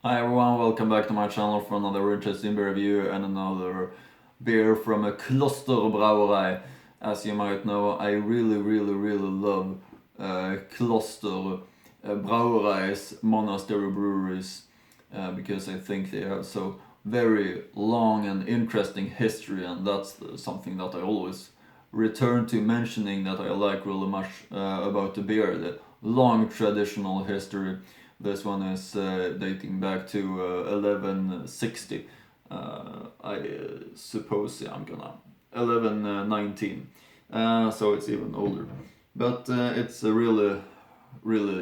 Hi everyone, welcome back to my channel for another interesting beer review and another beer from a Kloster Brauerei. As you might know, I really love Kloster Brauereis, monastery breweries, because I think they have so very long and interesting history, and that's something that I always return to mentioning that I like really much about the beer, the long traditional history. This one is dating back to 1160. I suppose I'm gonna 1119. So it's even older. But it's a really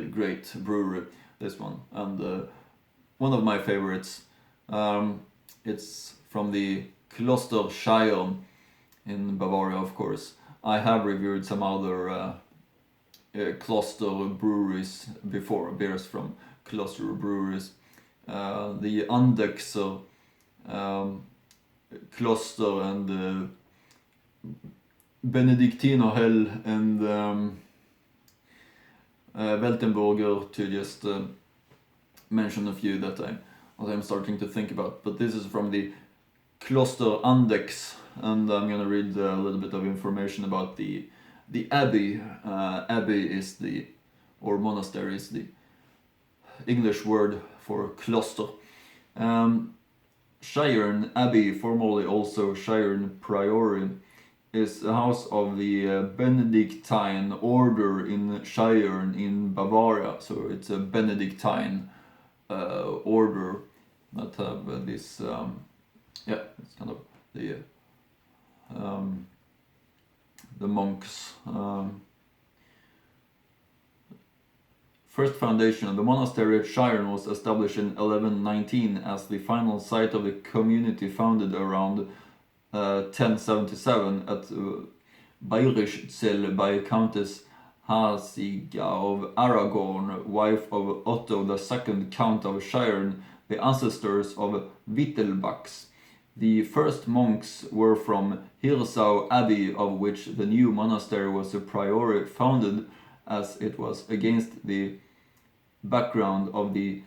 great brewery, this one. And one of my favorites. It's from the Kloster Scheyern in Bavaria, of course. I have reviewed some other Kloster breweries before, beers from Kloster breweries. The Andexer, Kloster, and Benediktiner Hell, and Weltenburger, to just mention a few that I'm starting to think about. But this is from the Kloster Andex, and I'm gonna read a little bit of information about the abbey. Abbey is or monastery is the English word for Kloster. Scheyern Abbey, formerly also Scheyern Priory, is a house of the Benedictine order in Scheyern in Bavaria. So it's a Benedictine order that have this, it's kind of the monks. First foundation of the monastery at Scheyern was established in 1119 as the final site of the community founded around 1077 at Bayrischzell by Countess Hasiga of Aragon, wife of Otto II, Count of Scheyern, the ancestors of Wittelbachs. The first monks were from Hirsau Abbey, of which the new monastery was a priory founded, as it was against the background of the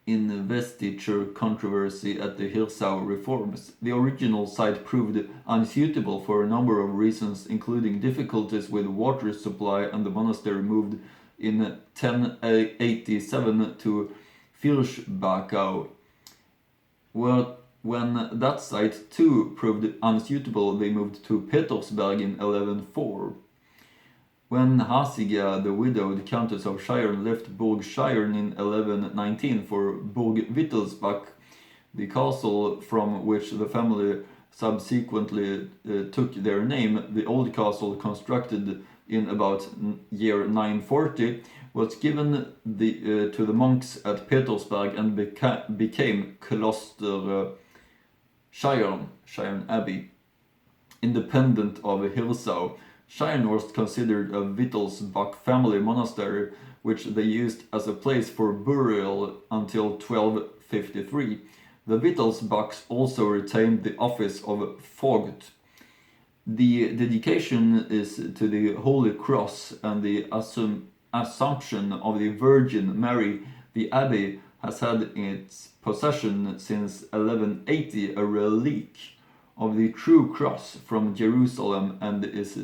investiture controversy at the Hirsau reforms. The original site proved unsuitable for a number of reasons, including difficulties with water supply, and the monastery moved in 1087 to Virschbachau. When that site too proved unsuitable, they moved to Petersberg in 1104. When Hasiga, the widowed Countess of Scheyern, left Burg Scheyern in 1119 for Burg Wittelsbach, the castle from which the family subsequently took their name, the old castle constructed in about year 940, was given to the monks at Petersberg and became Kloster Scheyern Abbey, independent of Hirsau. Scheyern was considered a Wittelsbach family monastery, which they used as a place for burial until 1253. The Wittelsbachs also retained the office of Vogt. The dedication is to the Holy Cross and the Assumption of the Virgin Mary. The abbey has had in its possession since 1180 a relic of the True Cross from Jerusalem, and is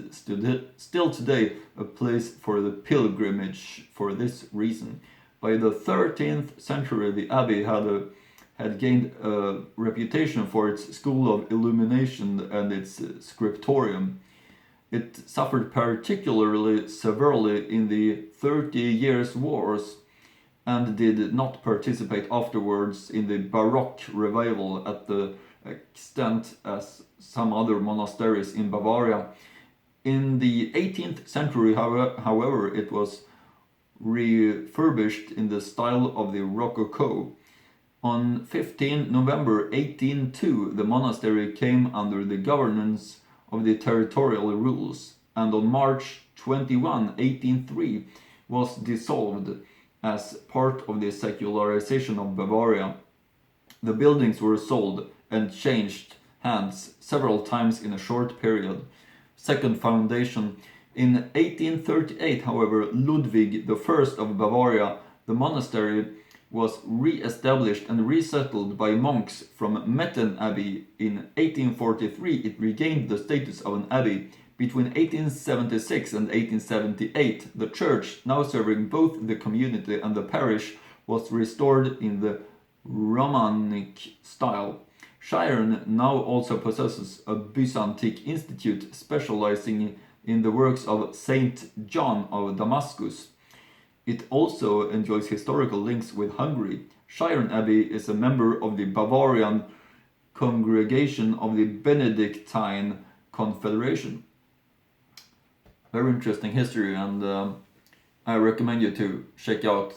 still today a place for the pilgrimage. For this reason, by the 13th century, the abbey had gained a reputation for its school of illumination and its scriptorium. It suffered particularly severely in the 30 Years' Wars and did not participate afterwards in the Baroque revival at the extent as some other monasteries in Bavaria. In the 18th century, however, it was refurbished in the style of the Rococo. On 15 November 1802, the monastery came under the governance of the territorial rules, and on March 21, 1803, was dissolved as part of the secularization of Bavaria. The buildings were sold and changed hands several times in a short period. Second foundation. In 1838, however, Ludwig I of Bavaria, the monastery was re-established and resettled by monks from Metten Abbey in 1843. It regained the status of an abbey. Between 1876 and 1878, the church, now serving both the community and the parish, was restored in the Romanic style. Scheyern now also possesses a Byzantine institute specializing in the works of Saint John of Damascus. It also enjoys historical links with Hungary. Scheyern Abbey is a member of the Bavarian congregation of the Benedictine Confederation. Very interesting history, and I recommend you to check out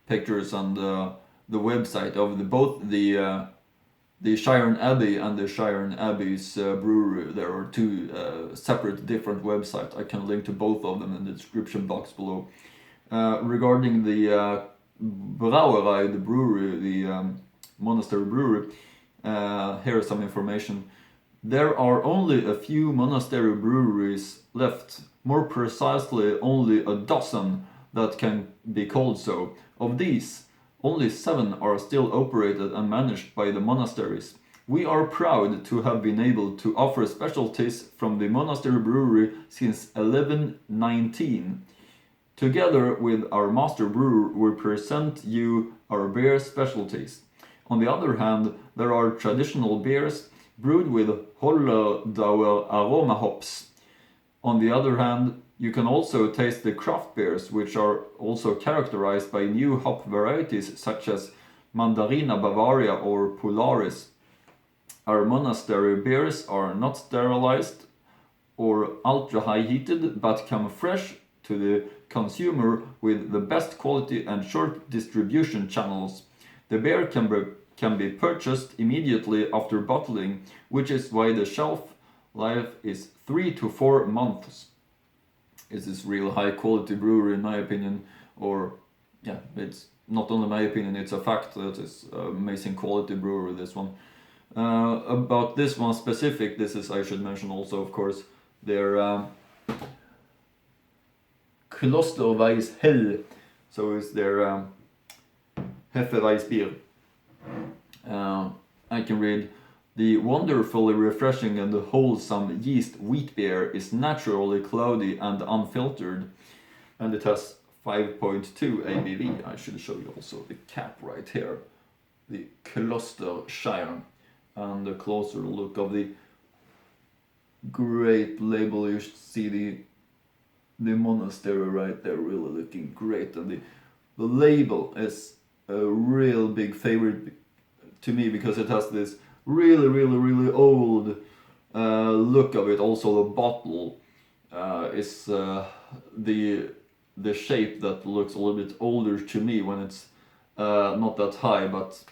pictures and the website of both the Scheyern Abbey and the Scheyern Abbey's brewery. There are two separate different websites. I can link to both of them in the description box below. Regarding the Brauerei, the brewery, the monastery brewery, here is some information. There are only a few monastery breweries left, more precisely only a dozen that can be called so. Of these, only 7 are still operated and managed by the monasteries. We are proud to have been able to offer specialties from the monastery brewery since 1119. Together with our master brewer, we present you our beer specialties. On the other hand, there are traditional beers brewed with Holledauer aroma hops. On the other hand, you can also taste the craft beers, which are also characterized by new hop varieties such as Mandarina Bavaria or Polaris. Our monastery beers are not sterilized or ultra high heated, but come fresh to the consumer with the best quality and short distribution channels. The beer can be purchased immediately after bottling, which is why the shelf life is 3 to 4 months. This is real high quality brewery in my opinion, or yeah, it's not only my opinion, it's a fact that it's amazing quality brewery, this one. About this one specific, this is, I should mention also of course, their Kloster Weisse Hell, so it's their Hefeweißbier. I can read, the wonderfully refreshing and wholesome yeast wheat beer is naturally cloudy and unfiltered, and it has 5.2 ABV. I should show you also the cap right here, the Kloster Scheyern, and a closer look of the great label. You should see the monastery right there, really looking great, and the label is a real big favorite to me because it has this really old look of it. Also the bottle is the shape that looks a little bit older to me when it's not that high but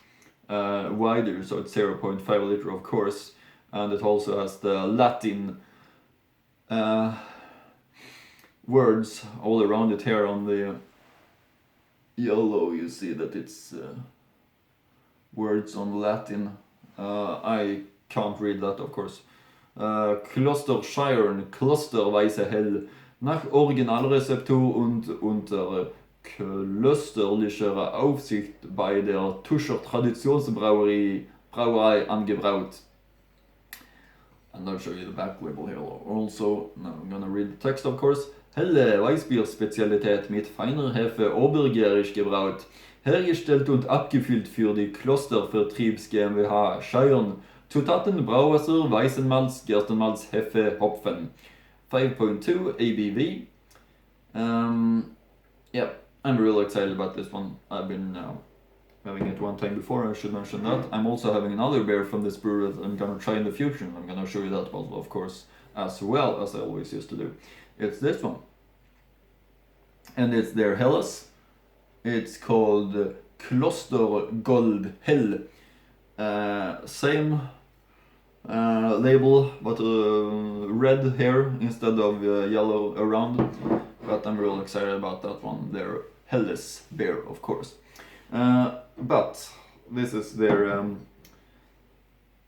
wider, so it's 0.5 liter of course, and it also has the Latin words all around it. Here on the yellow you see that it's words on Latin. I can't read that of course. Kloster Scheyern, Kloster Weisse Hell, nach Originalrezeptur und unter klösterlicher Aufsicht bei der Tuscher Traditionsbrauerei angebraut. And I'll show you the back label here also. Now I'm gonna read the text of course. Helle Weißbier-Spezialität mit feiner Hefe obergärisch gebraut. Hergestellt und abgefüllt für die Kloster Vertriebs GmbH Scheyern. Zutaten: Brauwasser, Weizenmalz, Gerstenmalz, Hefe, Hopfen. 5.2 ABV. Yeah, I'm really excited about this one. I've been having it one time before, I should mention that. I'm also having another beer from this brewery that I'm gonna try in the future, and I'm gonna show you that bottle of course, as well as I always used to do. It's this one. And it's their Helles. It's called Kloster Gold Hell. Same label, but red here instead of yellow around. But I'm really excited about that one. Their Helles beer, of course. But this is their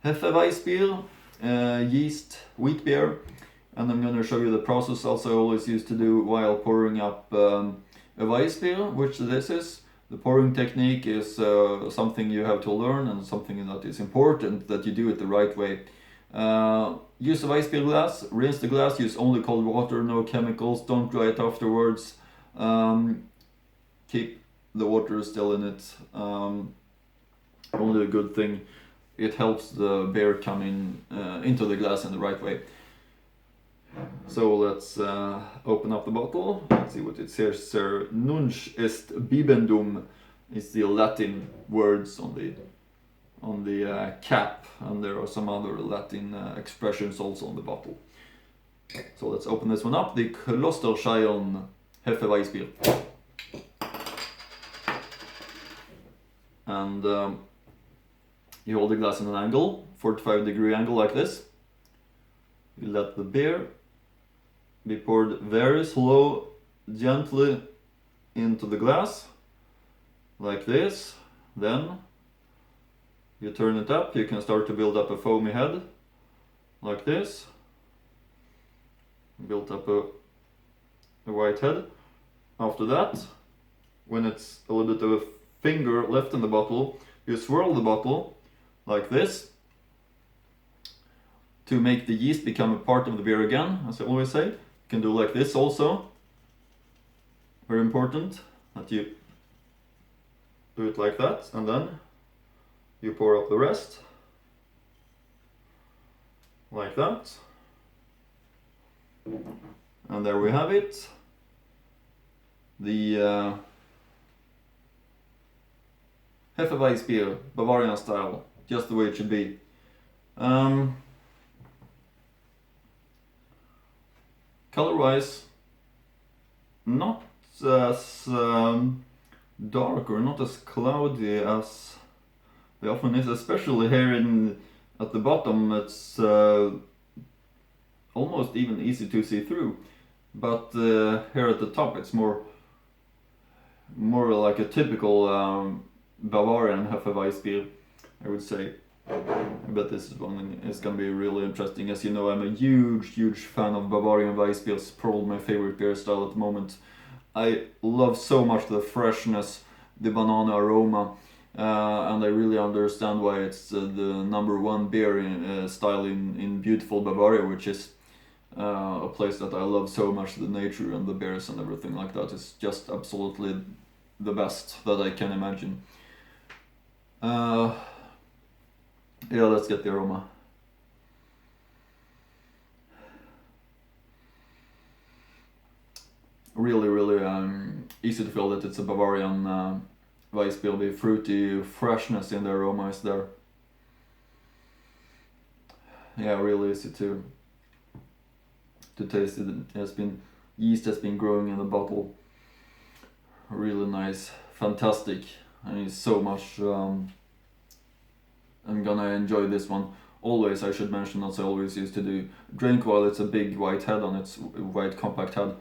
Hefeweißbier, yeast wheat beer. And I'm going to show you the process also I always used to do while pouring up a Weissbier, which this is. The pouring technique is something you have to learn, and something that is important that you do it the right way. Use a Weisse glass, rinse the glass, use only cold water, no chemicals, don't dry it afterwards. Keep the water still in it. Only a good thing. It helps the beer come into the glass in the right way. So let's open up the bottle. Let's see what it says. Nunc est bibendum is the Latin words on the cap, and there are some other Latin expressions also on the bottle. So let's open this one up. The Kloster Scheyern Hefeweißbier. And you hold the glass in an angle, 45-degree angle like this. You let the beer be poured very slow, gently into the glass, like this. Then you turn it up. You can start to build up a foamy head, like this. Build up a white head. After that, when it's a little bit of a finger left in the bottle, you swirl the bottle like this to make the yeast become a part of the beer again, as I always say. You can do like this also. Very important that you do it like that, and then you pour up the rest like that. And there we have it. The Hefeweißbier, Bavarian style, just the way it should be. Color-wise, not as dark or not as cloudy as they often is, especially here at the bottom. It's almost even easy to see through, but here at the top it's more like a typical Bavarian Hefeweißbier, I would say. But this one is going to be really interesting. As you know, I'm a huge fan of Bavarian Weissbier. It's probably my favorite beer style at the moment. I love so much the freshness, the banana aroma, and I really understand why it's the #1 beer style in beautiful Bavaria, which is a place that I love so much. The nature and the beers and everything like that is just absolutely the best that I can imagine. Yeah, let's get the aroma. Really easy to feel that it's a Bavarian Weissbier. The fruity freshness in the aroma is there. Yeah, really easy to taste it. Yeast has been growing in the bottle. Really nice, fantastic. I mean, so much. I'm gonna enjoy this one. Always, I should mention, as I always used to do, drink while it's a big white head on its white compact head.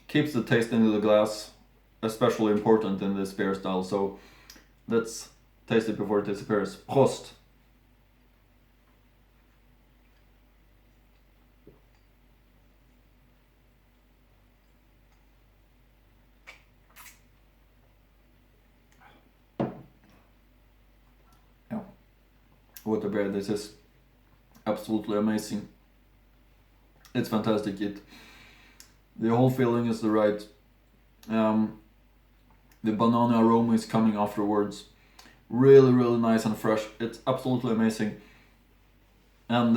Keeps the taste into the glass, especially important in this beer style. So let's taste it before it disappears. Prost! What a beer this is. Absolutely amazing. It's fantastic. The whole feeling is the right. The banana aroma is coming afterwards. Really nice and fresh. It's absolutely amazing. And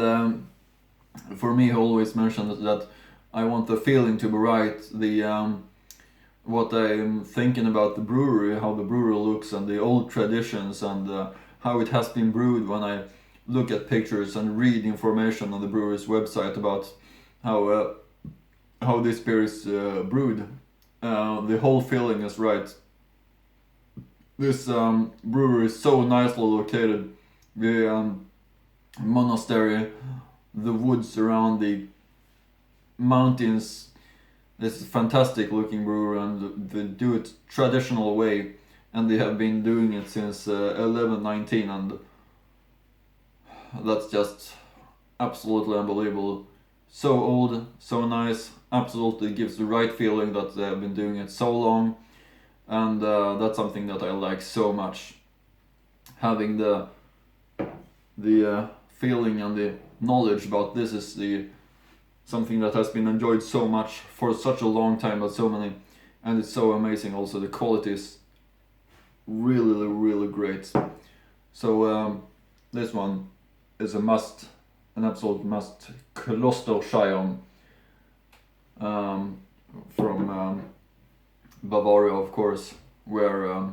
for me, I always mention that I want the feeling to be right. What I'm thinking about the brewery, how the brewery looks, and the old traditions, and how it has been brewed. When I look at pictures and read information on the brewery's website about how this beer is brewed, the whole feeling is right. This brewery is so nicely located. The monastery, the woods around the mountains. This is a fantastic looking brewery, and they do it traditional way. And they have been doing it since 1119, and that's just absolutely unbelievable. So old, so nice, absolutely gives the right feeling that they have been doing it so long. and that's something that I like so much. Having the feeling and the knowledge about this is something that has been enjoyed so much for such a long time by so many, and it's so amazing. Also, the quality is really great. So this one is a must, an absolute must. Kloster Scheyern from Bavaria, of course, where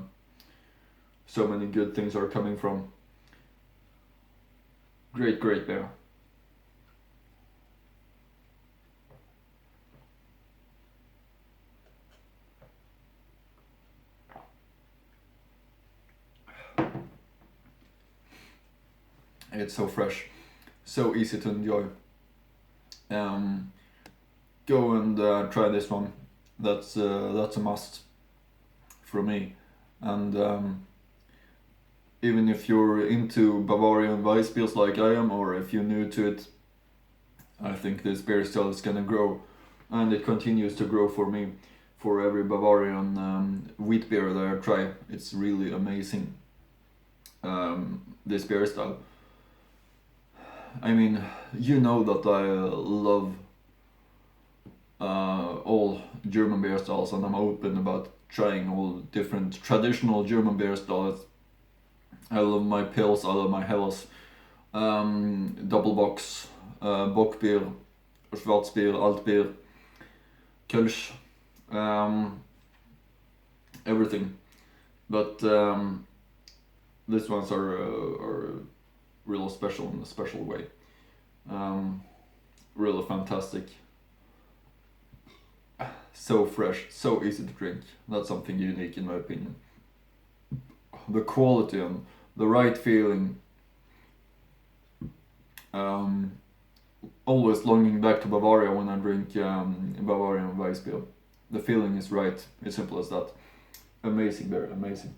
so many good things are coming from. Great beer. It's so fresh, so easy to enjoy. Go and try this one. That's a must for me. And even if you're into Bavarian Weisse beers like I am, or if you're new to it, I think this beer style is gonna grow, and it continues to grow for me. For every Bavarian wheat beer that I try, it's really amazing. This beer style. I mean, you know that I love all German beer styles, and I'm open about trying all different traditional German beer styles. I love my Pils, I love my Helles, Doppelbox, Bockbier, Schwarzbier, Altbier, Kölsch, everything. But these ones are real special in a special way. Really fantastic. So fresh, so easy to drink. That's something unique in my opinion. The quality and the right feeling. Always longing back to Bavaria when I drink Bavarian Weisse beer. The feeling is right. It's simple as that. Amazing beer, amazing.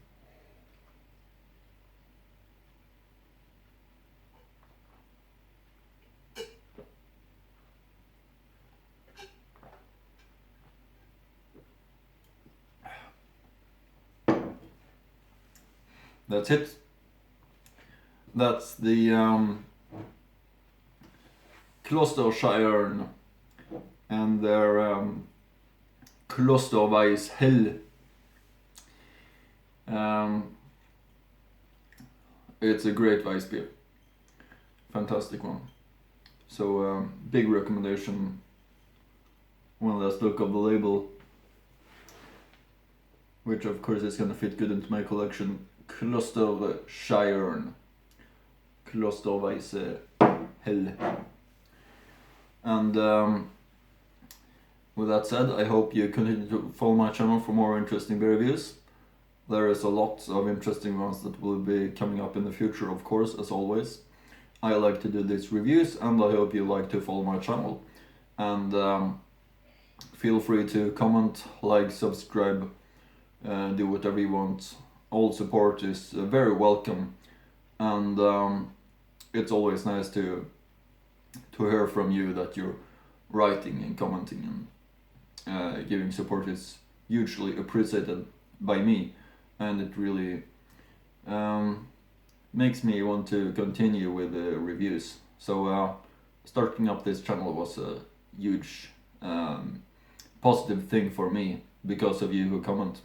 That's it. That's the Kloster Scheyern and their Kloster Weisse Hell. It's a great Weisse beer. Fantastic one. So big recommendation. One last look of the label, which of course is gonna fit good into my collection. Kloster Scheyern, Kloster Weisse Hell. And with that said, I hope you continue to follow my channel for more interesting beer reviews. There is a lot of interesting ones that will be coming up in the future, of course, as always. I like to do these reviews, and I hope you like to follow my channel. And feel free to comment, like, subscribe, do whatever you want. All support is very welcome, and it's always nice to hear from you that you're writing and commenting, and giving support is hugely appreciated by me, and it really makes me want to continue with the reviews. So starting up this channel was a huge positive thing for me because of you who comment.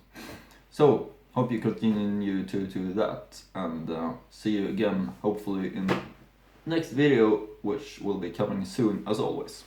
So hope you continue to do that, and see you again hopefully in next video, which will be coming soon as always.